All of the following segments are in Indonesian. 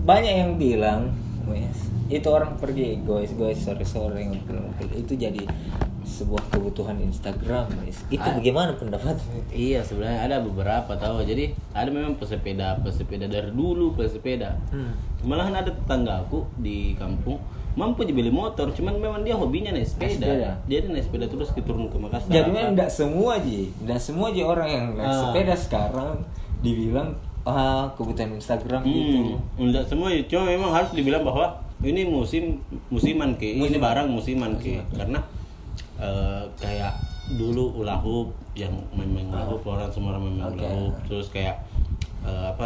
Banyak yang bilang, wes, itu orang pergi goes sore-sore ngobrol itu jadi sebuah kebutuhan Instagram, wes. Itu bagaimana pendapatmu? Iya, sebenarnya ada beberapa tahu. Jadi ada memang pesepeda dari dulu pesepeda. Malahan ada tetanggaku di kampung mampu beli motor, cuman memang dia hobinya naik sepeda. Dia naik sepeda terus turun ke Makassar. Jadi memang tidak semua orang yang naik sepeda sekarang dibilang kebutuhan Instagram gitu. Enggak semua, cuma memang harus dibilang bahwa ini musiman ini barang musiman karena kayak dulu hula hoop yang memang hula hoop, orang semua orang memang hula hoop, terus kayak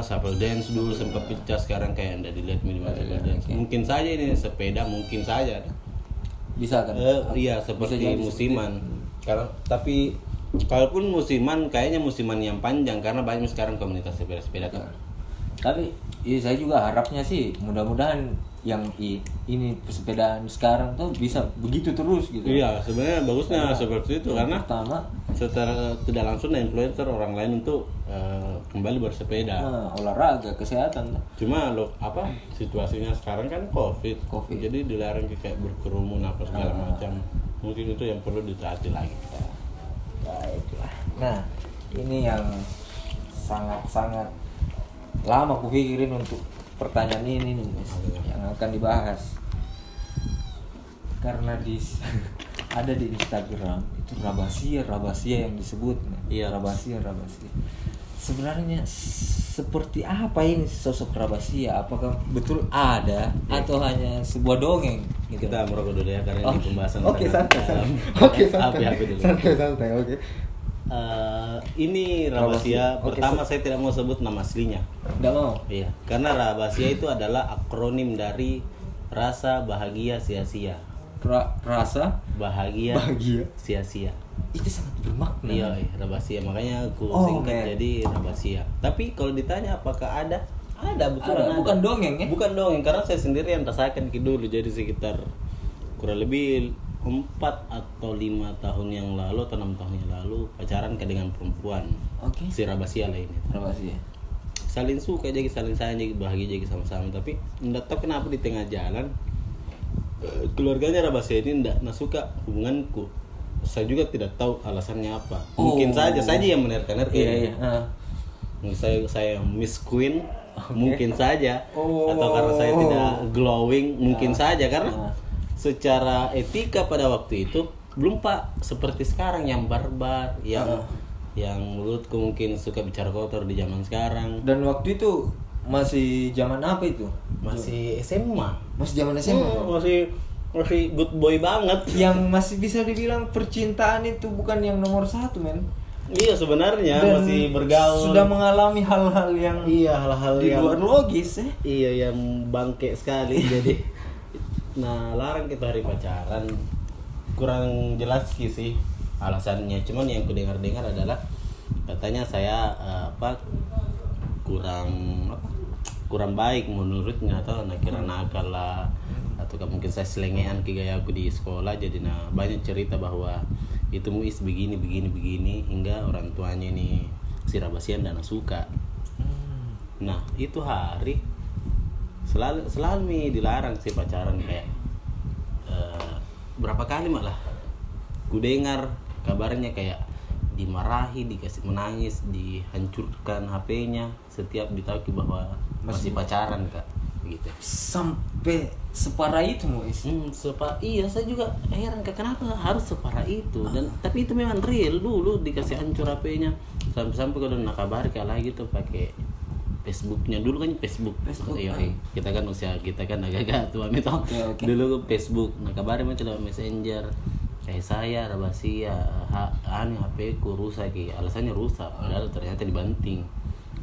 shuffle dance dulu sempat pecah, sekarang kayak enggak dilihat minimal shuffle dance. Mungkin saja ini sepeda, mungkin saja bisa kan? Iya, seperti musiman. Karena tapi kalaupun musiman, kayaknya musiman yang panjang karena banyak sekarang komunitas sepeda-sepeda kan. Tapi saya juga harapnya sih mudah-mudahan yang ini pesepedaan sekarang tuh bisa begitu terus gitu. Iya, sebenarnya bagusnya seperti itu karena pertama secara tidak langsung influencer orang lain untuk kembali bersepeda. Olahraga, kesehatan. Cuma situasinya sekarang kan COVID. Jadi dilarang kayak berkerumun apa segala macam. Mungkin itu yang perlu ditaati lagi. Baiklah. Nah, ini yang sangat-sangat lama aku pikirin untuk pertanyaan ini nih, Mas, yang akan dibahas. Karena ada di Instagram itu rahasia yang disebut. Iya, rahasia. Sebenarnya seperti apa ini sosok rahasia? Apakah betul ada atau hanya sebuah dongeng? Gitu. Kita merokok dulu ya karena ini pembahasan. Oke, santai. Oke. Ini rahasia. Pertama saya tidak mau sebut nama aslinya. Tidak mau. Iya, karena rahasia itu adalah akronim dari rasa bahagia sia-sia. Rasa bahagia sia-sia. Itu sangat bermakna. Iya, rahasia. Makanya aku singkat jadi rahasia. Tapi kalau ditanya apakah ada? Ada, betulan ada. Bukan dongeng ya? Bukan dongeng, karena saya sendiri yang rasakan dulu. Jadi sekitar kurang lebih 4 atau 5 tahun yang lalu atau 6 tahun yang lalu pacaran dengan perempuan. Si rahasia lah ini. Rahasia. Saling suka jadi, saling sayang jadi, bahagia jadi sama-sama. Tapi enggak tahu kenapa di tengah jalan keluarganya rahasia ini enggak suka hubunganku. Saya juga tidak tahu alasannya apa. Mungkin saja yang menerka-nerka. Iya. Mungkin saya Miss Queen, mungkin saja. Atau karena saya tidak glowing, mungkin saja karena secara etika pada waktu itu belum seperti sekarang yang barbar, yang menurutku mungkin suka bicara kotor di zaman sekarang. Dan waktu itu masih zaman apa itu? Masih SMA. Masih zaman SMA. Masih good boy banget. Yang masih bisa dibilang percintaan itu bukan yang nomor 1, men. Iya, sebenarnya dan masih bergaul. Sudah mengalami hal-hal yang di luar logis ya. Iya, yang bangke sekali. Jadi larang kita hari pacaran. Kurang jelas sih alasannya. Cuman yang ku dengar adalah katanya saya kurang baik menurutnya, atau kira nakal lah, atau mungkin saya selengean ke gaya aku di sekolah. Jadi banyak cerita bahwa itu Muis begini hingga orang tuanya ini si Rabasian dan suka. Nah itu hari selalu dilarang sih pacaran kayak berapa kali malah ku dengar kabarnya kayak dimarahi, dikasih menangis, dihancurkan HP-nya setiap ditahu bahwa masih pacaran Kak, begitu. Sampai separah itu Muis. Iya, saya juga heran Kak, kenapa harus separah itu. Dan tapi itu memang real, dulu dikasih hancur HP-nya sampai kalau nak kabari kalah gitu pakai Facebooknya. Dulu kan Facebook. Iya. Kita kan agak-agak tua nih toh. Okay. Dulu Facebook. Nah kabarnya macam lewat Messenger. Kayak saya rahasia HP ku rusak, alasannya rusak. Padahal ternyata dibanting.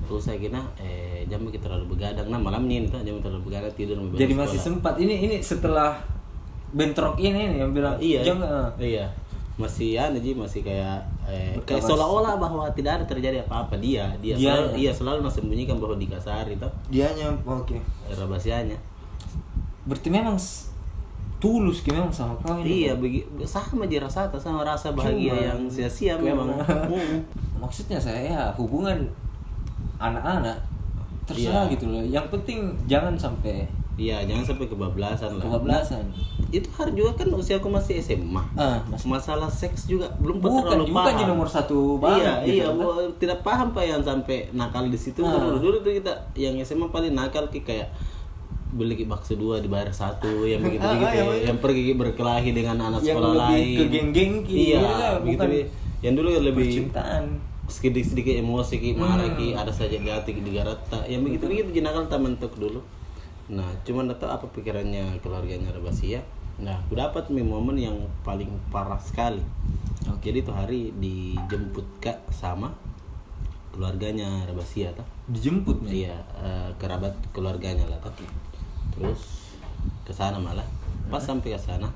Rusak jam kita terlalu begadang. Nah malam ini jam terlalu begadang tidur. Jadi masih sempat. Ini setelah bentrok ini yang bilang iya. Jangan. Iya. Masih kayak seolah-olah bahwa tidak ada terjadi apa-apa. Dia selalu sembunyikan bahwa dikasari toh. Dianya rahasianya. Berarti memang tulus memang sama kau ini. Iya, sama aja sama rasa bahagia yang sia-sia memang. Maksudnya saya hubungan anak-anak terserah Iya. gitu loh. Yang penting jangan sampai Iya, jangan sampai kebablasan lah. kebablasan. Itu hari juga kan usia aku masih SMA. Masalah seks juga belum terlalu bukan paham. di nomor satu banget Iya, gitu, kan? tidak paham Pak yang sampai nakal di situ. Dulu tuh kita yang SMA paling nakal kayak beli bakso 2 dibayar 1 yang begitu yang pergi berkelahi dengan anak Yang sekolah lebih lain. ke geng-geng Iya, bukan begitu. Yang dulu lebih percintaan. sedikit emosi marah ada saja di hati digarata yang begitu jenakal taman tok dulu. Nah cuman tahu apa pikirannya keluarganya Rabasia. Nah aku dapat momen yang paling parah sekali. Jadi itu hari dijemput Kak sama keluarganya Rabasia toh. Dijemput nih. Iya, kerabat keluarganya lah toh. Terus ke sana malah pas sampai ke sana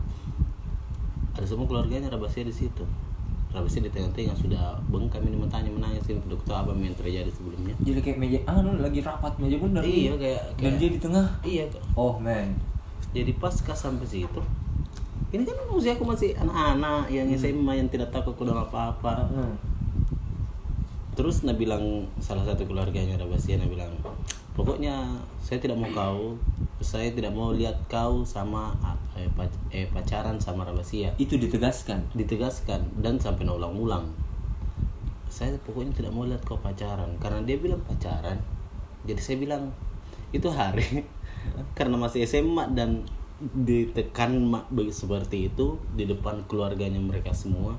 ada semua keluarganya Rabasia di situ. Rabasia di tengah-tengah sudah bengkak ini menanya sih dokter apa yang terjadi sebelumnya. Jadi kayak meja lagi rapat meja bundar. Iya dan kayak dia di tengah. Iya. Oh man. Jadi pas sampai situ, ini kan usia aku masih anak-anak yang SMA yang tidak tahu aku udah apa-apa. Terus Nah bilang salah satu keluarganya Rabasia bilang, pokoknya saya tidak mau lihat kau sama pacaran sama Rabasia. Itu ditegaskan Dan sampai ulang-ulang. Saya pokoknya tidak mau lihat kau pacaran karena dia bilang pacaran. Jadi saya bilang itu hari karena masih SMA dan ditekan seperti itu di depan keluarganya mereka semua.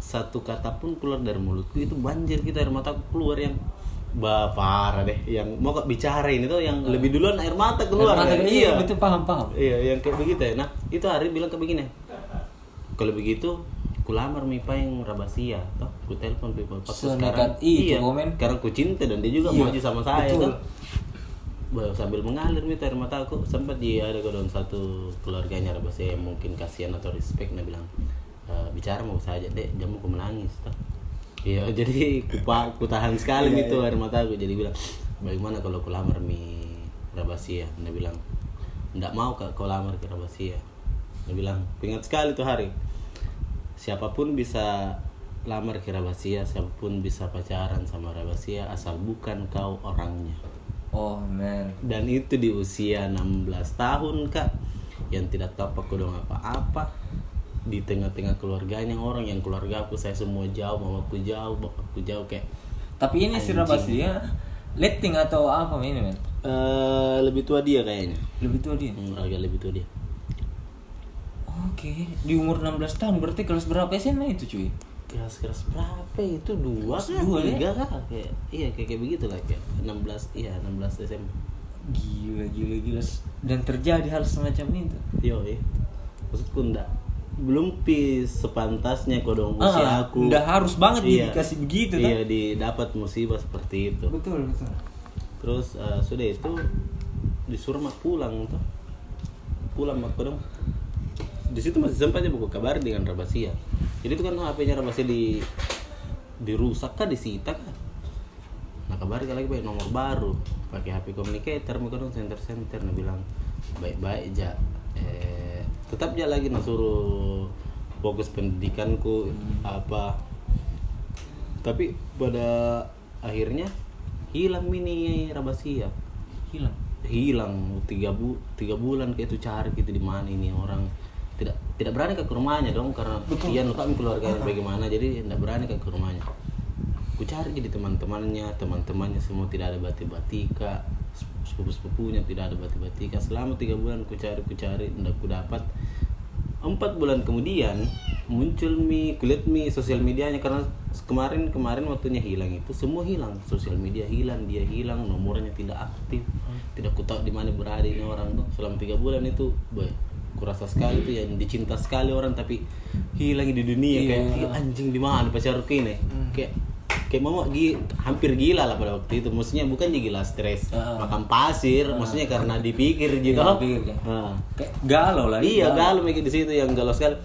Satu kata pun keluar dari mulutku itu banjir kita air mataku keluar yang parah deh, yang mau bicara ini tuh yang lebih duluan air mata keluar. Iya, itu paham. Iya, yang kayak begitu ya. Nah, itu hari bilang kayak begini. Kalau begitu, ku lamar Mipa yang Rabasia, toh. Ku telepon Mipa pas sekarang. Iya, karena ku cinta dan dia juga maju sama saya, toh. Sambil mengalir nih air mataku, sempat dia ada dalam satu keluarganya Rabasia yang mungkin kasihan atau respect, dia bilang, bicara mau saja deh, jamu ku menangis, toh. Iya, jadi ku tahan sekali gitu air mataku. Jadi bilang, bagaimana kalau ku lamar Rabasia? Dia bilang, enggak mau kau lamar ke Rabasia. Dia bilang, ingat sekali tuh hari. Siapapun bisa lamar ke Rabasia, siapapun bisa pacaran sama Rabasia asal bukan kau orangnya. Oh man. Dan itu di usia 16 tahun Kak, yang tidak tahu aku dong apa-apa. Di tengah-tengah keluarganya orang yang keluarga aku saya semua jauh, mamaku jauh, bapakku jauh kayak. Tapi ini si Rabasia letting atau apa ini men? Lebih tua dia kayaknya. Lebih tua dia. Agak lebih tua dia. Oke, di umur 16 tahun berarti kelas berapa SMA itu cuy? Kelas berapa itu? 2 2 3 kah? Kayak begitu lah kayak 16 SMA. Gila. Dan terjadi hal semacam itu. Maksudku enggak belum sepantasnya kodong usia aku. Udah harus banget dikasih begitu kan? Iya, didapat musibah seperti itu. Betul. Terus sudah itu disuruh mak pulang tuh. Pulang mak kodong. Di situ masih sempat buku kabar dengan Rabasia. Jadi itu kan HP-nya Rabasia dirusak kan, disita kan. Nah kabar lagi pakai nomor baru, pakai HP communicator, kodong center nah bilang baik-baik aja. Tetap aja lagi suruh fokus pendidikanku apa. Tapi pada akhirnya hilang mini Rabasia. Hilang 3 bulan kayak itu cari gitu di mana ini orang. Tidak berani ke rumahnya dong karena kasihan kami keluarganya bagaimana, jadi tidak berani ke rumahnya. Ku cari jadi teman-temannya semua tidak ada bati-batika, sepupu-sepupunya tidak ada bati-batika. Selama 3 bulan ku cari tidak ku dapat. 4 bulan kemudian muncul kulihat sosial medianya karena kemarin waktunya hilang itu semua hilang, sosial media hilang, dia hilang, nomornya tidak aktif, tidak ku tahu di mana berada ini orang tuh. Selama 3 bulan itu kurasa sekali tuh yang dicinta sekali orang tapi hilang di dunia. Kayak anjing di mana pacarku ini. Kayak mama hampir gila lah pada waktu itu. Maksudnya bukan gila stres makan pasir, maksudnya karena dipikir gitu. Kayak galau lah. Iya, galau mikir di situ yang galau sekali.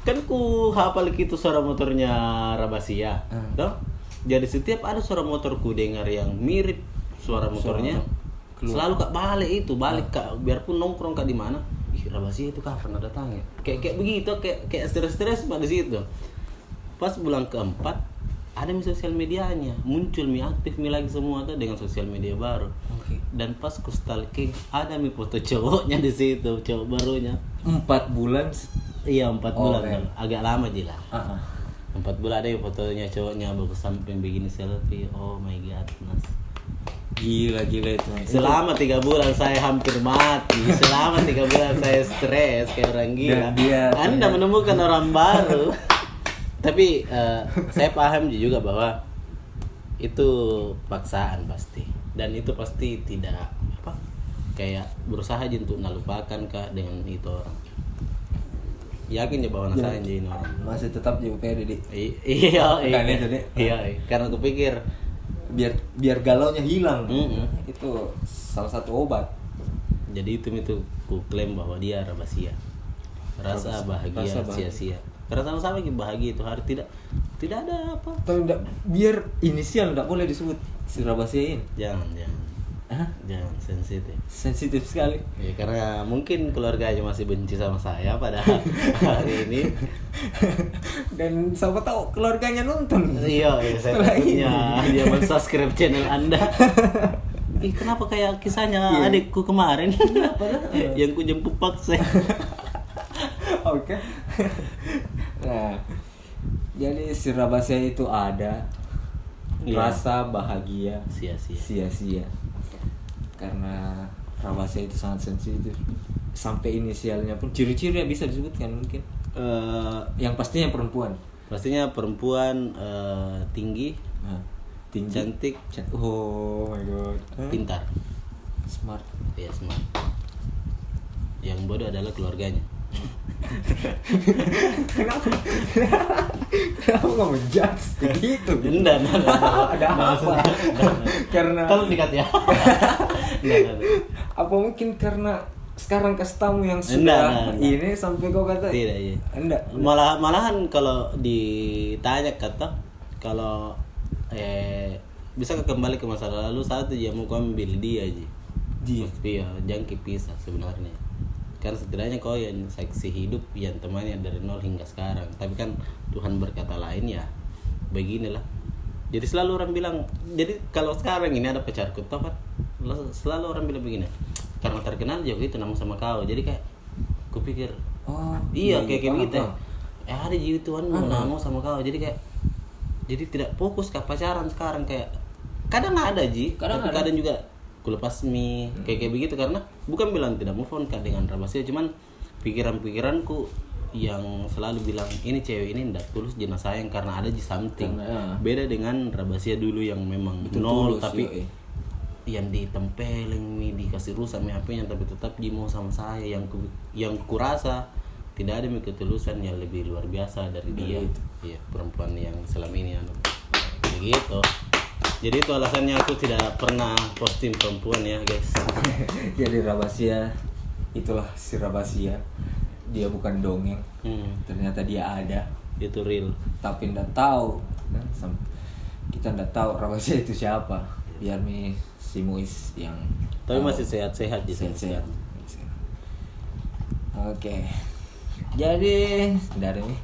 Kan ku hafal gitu suara motornya Rabasia. Toh? Jadi setiap ada suara motorku dengar yang mirip suara motornya, selalu Kak balik Kak, biarpun nongkrong Kak di mana. Rabasia itu kapan datangnya? Kayak begitu, kayak stres-stres pada situ. Pas bulan keempat ada mi sosial medianya, muncul mi aktif mi lagi semua tuh dengan sosial media baru. Oke. Dan pas ku stalking ada mi foto cowoknya di situ, cowok barunya. 4 bulan. Iya 4 bulan, Oke. agak lama aja lah. Ah, ah. 4 bulan ada fotonya cowoknya bagus samping begini selfie. Oh my god, Mas. Gila itu. Selama 3 bulan saya hampir mati. Selama 3 bulan saya stres kayak orang gila. Dan dia- Anda menemukan orang baru. Tapi saya paham juga bahwa itu paksaan pasti. Dan itu pasti tidak apa kayak berusaha aja untuk melupakan kak dengan itu orang. Yakin ya bahwa saya ini orang. Masih tetap juga pede, Dik. Iya, Bukan itu, Dek. iya. Karena aku pikir Biar galaunya hilang. Mm-mm. Itu salah satu obat. jadi itu ku klaim bahwa dia rahasia. Rasa bahagia Rasa bahagia. sia-sia. Karena sama-sama kita bahagia itu hari tidak ada apa. Tapi biar inisial enggak boleh disebut si rahasiain. Jangan. Hah? Jangan sensitif. Sensitif sekali. Ya karena mungkin keluarganya masih benci sama saya pada hari ini. Dan siapa tahu keluarganya nonton. Iya, saya Setelah takutnya ini. dia men-subscribe channel Anda. Kenapa kayak kisahnya Iya. adikku kemarin? Yang ku jemput paksa. Oke. Nah, jadi si rahasia itu ada Iya. rasa bahagia Sia-sia. sia-sia. Karena rahasia itu sangat sensitif. Sampai inisialnya pun ciri-ciri yang bisa disebutkan mungkin. Yang pastinya perempuan. Pastinya perempuan tinggi, Nah, tinggi, cantik, oh my god, pintar. smart. Ya smart. Yang bodoh adalah keluarganya. Kenapa nggak menjudge begitu? Enggak. Ada apa? Karena Tolong dikat ya. Enggak. apa mungkin karena sekarang kasih tamu yang Enggak, sudah enggak. ini sampai kau kata Tidak, iya. enggak. Malahan kalau ditanya kata kalau bisa kembali ke masa lalu saat dia mau ambil dia aja. Iya, jangki pisah sebenarnya. Karena setidaknya kau yang saksi hidup yang temannya dari nol hingga sekarang. Tapi kan Tuhan berkata lain ya. Beginilah. Jadi selalu orang bilang, jadi kalau sekarang ini ada pacarku tau kan, selalu orang bilang begini. Karena terkenal juga itu nama sama kau. Jadi kayak kupikir Oh, iya kayak paham, begitu. paham. Ada Tuhan mau nama sama kau. Jadi kayak jadi tidak fokus ke pacaran sekarang kayak kadang ada Kadang tapi ada. kadang juga kulepas mi kayak begitu karena bukan bilang tidak move on kan dengan rahasia cuman pikiranku yang selalu bilang ini cewek ini ndak tulus jenah sayang karena ada something. Karena, ya. Beda dengan rahasia dulu yang memang Betul nol tulus, tapi yoi. yang ditempelin mi dikasih rusak mi HP-nya tapi tetap dia mau sama saya yang kurasa tidak ada mi ketulusan yang lebih luar biasa dari dia. itu. Iya, perempuan yang selama ini begitu. Jadi itu alasannya aku tidak pernah posting perempuan ya, guys. Jadi rahasia itulah si rahasia. Dia bukan dongeng. Ternyata dia ada, Itu real. tapi ndak tahu. Kan? Kita ndak tahu rahasia itu siapa. Biar si Muis yang Tapi tahu. masih sehat-sehat di sini. Sehat-sehat. Oke. Jadi dari ini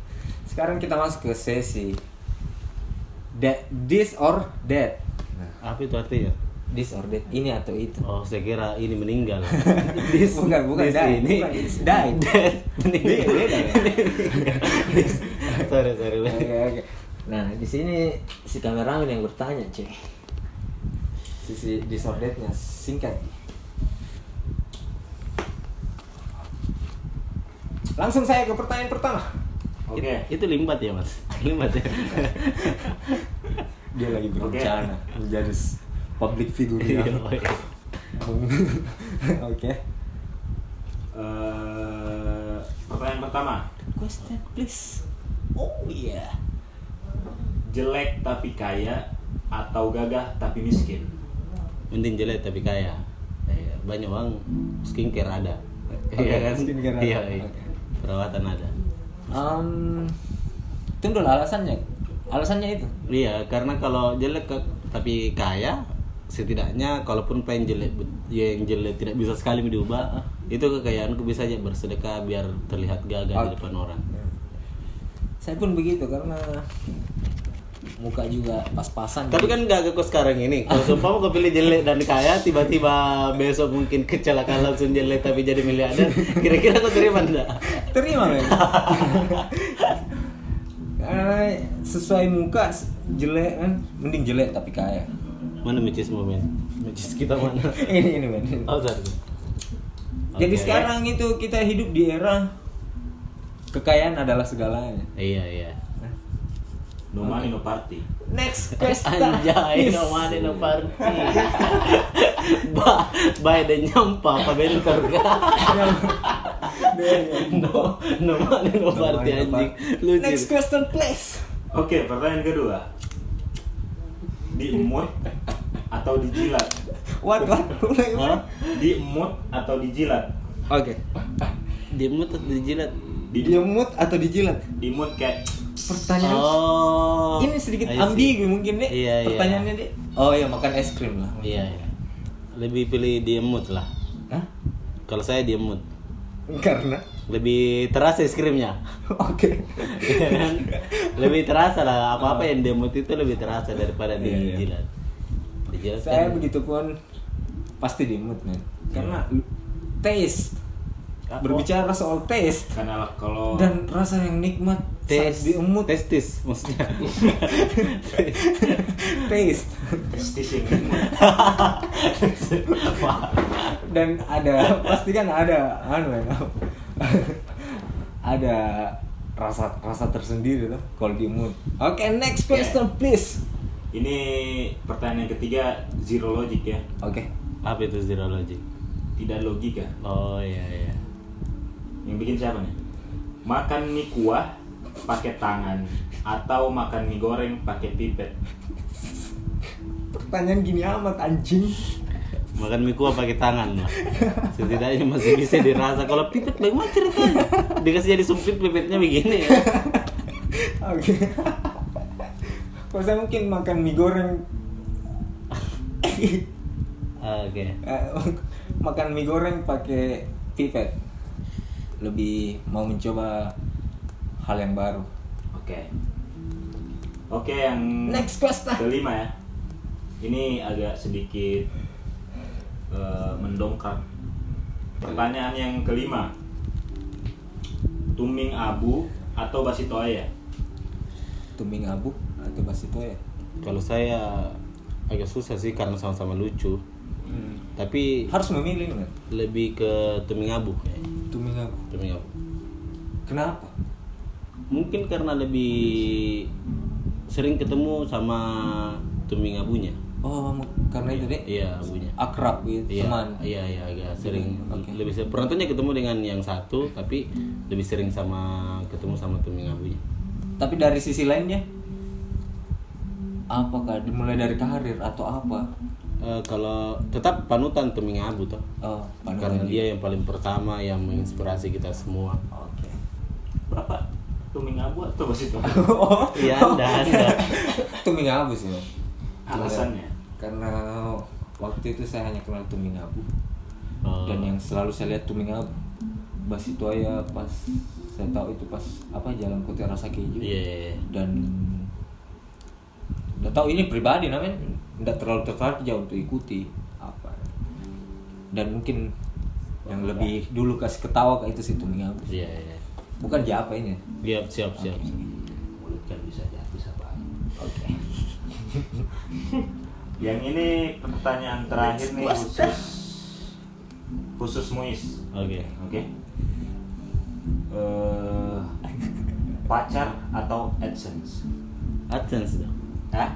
sekarang kita masuk ke sesi this or that. Nah, Apa itu artinya? this or that ini atau itu. Oh, saya kira ini meninggal. This bukan this die. ini. Bukan, it's die. Meninggal. Beda ya? Sorry. Oke. Nah, di sini si kameramen yang bertanya, Cek. Sisi disordernya singkat. Langsung saya ke pertanyaan pertama. Oke. Itu limbat ya, Mas? Limbat ya. Dia lagi berencana menjadi public figure Iya, ya. oh iya. Oke. Pertanyaan pertama, Question please. Oh iya. jelek tapi kaya atau gagah tapi miskin? Mending jelek tapi kaya. Banyak uang skincare ada. Oke, Iya kan? skincare ada. Iya. Oke. Perawatan ada. Tunggu dulu alasannya. Alasannya itu. Iya, karena kalau jelek tapi kaya, setidaknya kalaupun pengen jelek yang jelek tidak bisa sekali diubah, itu kekayaanku bisa aja bersedekah biar terlihat gagah di depan orang. Saya pun begitu karena muka juga pas-pasan. Tapi kan gak kok sekarang ini. Kalau sumpah kau pilih jelek dan kaya, tiba-tiba besok mungkin kecelakaan langsung jelek tapi jadi miliarder. Kira-kira kau terima enggak? Terima men. Karena sesuai muka jelek kan, mending jelek tapi kaya. Mana micismu men? Micis kita mana? ini men. Oh, sorry. Jadi Oke. sekarang itu kita hidup di era kekayaan adalah segalanya. Iya. No money no party. Next question. Anjay, no money no party. Biden nyampa apa bentor ka? No money no party anjing. Lucu. Next question please. Oke, pertanyaan kedua. Diemut atau dijilat? What? Hah? Diemut atau dijilat? Oke. Diemut atau dijilat? Diemut atau dijilat? Diemut kayak Pertanyaan Oh. ini sedikit I see. ambigu mungkin deh. Iya. Pertanyaannya deh. Oh iya, makan es krim lah. Iya. Lebih pilih diemut lah. Hah? Kalau saya diemut. Karena Lebih terasa es krimnya. oke. Iya kan? Lebih terasa lah, apa-apa yang diemut itu lebih terasa daripada Iya, iya. dijilat. Dijilat Saya kan begitu pun pasti diemut men. Karena taste. Berbicara soal taste karena kalau dan rasa yang nikmat saat tes diemut. testis maksudnya. Taste. testis yang diemut. Dan ada pasti kan ada ada rasa tersendiri tuh kalau diemut. Oke, next question please. Ini pertanyaan yang ketiga, zero logic ya. Oke. Apa itu zero logic? Tidak logika. Oh iya. Yang bikin siapa nih? Makan mie kuah pakai tangan atau makan mie goreng pakai pipet? Pertanyaan gini amat anjing. Makan mie kuah pakai tangan lah. Setidaknya masih bisa dirasa. Kalau pipet bagaimana ceritanya? Dikasih jadi sempit pipetnya begini ya. Oke. Kalau saya mungkin makan mie goreng. Oke. Makan mie goreng pakai pipet. Lebih mau mencoba hal yang baru. Oke, yang Next question. kelima ya. Ini agak sedikit mendongkrak. Pertanyaan yang kelima. Tuming abu atau basito ayah? Tumbing abu atau basitoya? Kalau saya agak susah sih karena sama-sama lucu. Tapi Harus memilih nih, men. lebih ke tuming abu. Tumbing abu. Tuming abu. Kenapa? Mungkin karena lebih sering ketemu sama tuming abunya. Oh, karena itu deh. Iya, abunya. Akrab gitu, Iya, teman. iya agak sering. Oke. Lebih penontonnya ketemu dengan yang satu, tapi lebih sering ketemu sama tuming abunya. Tapi dari sisi lainnya, apakah dimulai dari karir atau apa? Kalau tetap panutan tuming abu toh. Oh, Karena dia yang paling pertama yang menginspirasi kita semua. Oke. Bapak tuming abu atau basito? Oh, Iya, anda. Tumbing abu sih, men. Alasannya? Karena waktu itu saya hanya kenal tumbing abu. Oh. Dan yang selalu saya lihat tumbing abu Basitoya pas saya tahu itu pas Jalan Kota Rasa Keju. Iya. Dan udah tahu ini pribadi namanya nggak terlalu tertarik jauh untuk ikuti apa. Dan mungkin yang lebih dulu kasih ketawa ke itu si tumbing abu. Iya. Bukan Japa ini. Iya, siap. Mulut kan bisa apa? Oke. Yang ini pertanyaan terakhir nih khusus Muis. Oke. Pacar atau AdSense? AdSense dong. Hah?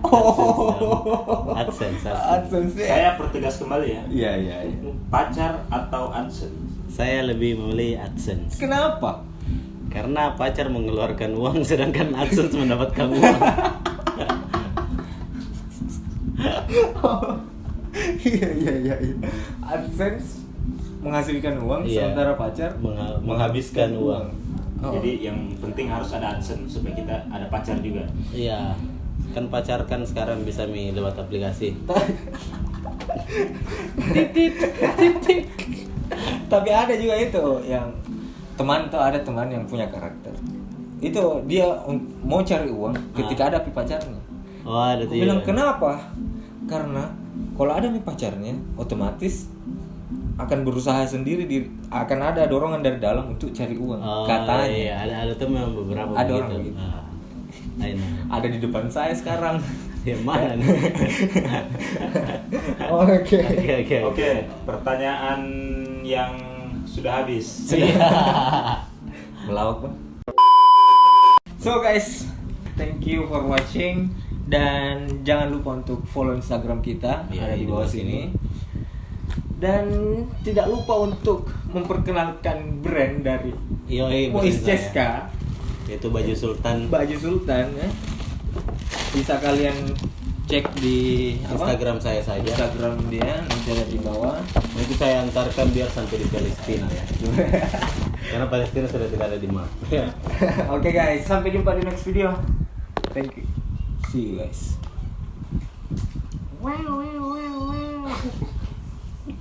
AdSense. Saya pertegas kembali ya. Iya. Pacar atau AdSense? Saya lebih memilih AdSense. Kenapa? Karena pacar mengeluarkan uang sedangkan AdSense mendapatkan uang. Iya. AdSense menghasilkan uang, Iya. sementara pacar Menghabiskan uang. Oh. Jadi yang penting harus ada AdSense supaya kita ada pacar juga. Iya. Kan pacar kan sekarang bisa lewat aplikasi. Titit. Tapi ada juga itu yang ada teman yang punya karakter. Itu dia mau cari uang ketika ada pacarnya. Oh, ada Aku bilang kenapa? Karena kalau ada nih pacarnya, otomatis akan berusaha sendiri, akan ada dorongan dari dalam untuk cari uang. Katanya. Iya, ada tuh memang beberapa Ada begitu. orang begitu. I know. Ada di depan saya sekarang. Yang mana nih? Oke. Oke, pertanyaan yang sudah habis. Melawak, Bang. So guys, thank you for watching dan jangan lupa untuk follow Instagram kita, Ya, ada di bawah sini. Dan tidak lupa untuk memperkenalkan brand dari Yoi, Mois bener Ceska, Itu baju sultan. baju sultan ya. Bisa kalian cek di Instagram saya saja. Instagram dia, nanti ada di bawah. Itu saya antarkan biar sampai di Palestina ya. Karena Palestina sudah tidak ada di map. Oke guys, sampai jumpa di next video. Thank you. See you guys. Wow, wow, wow.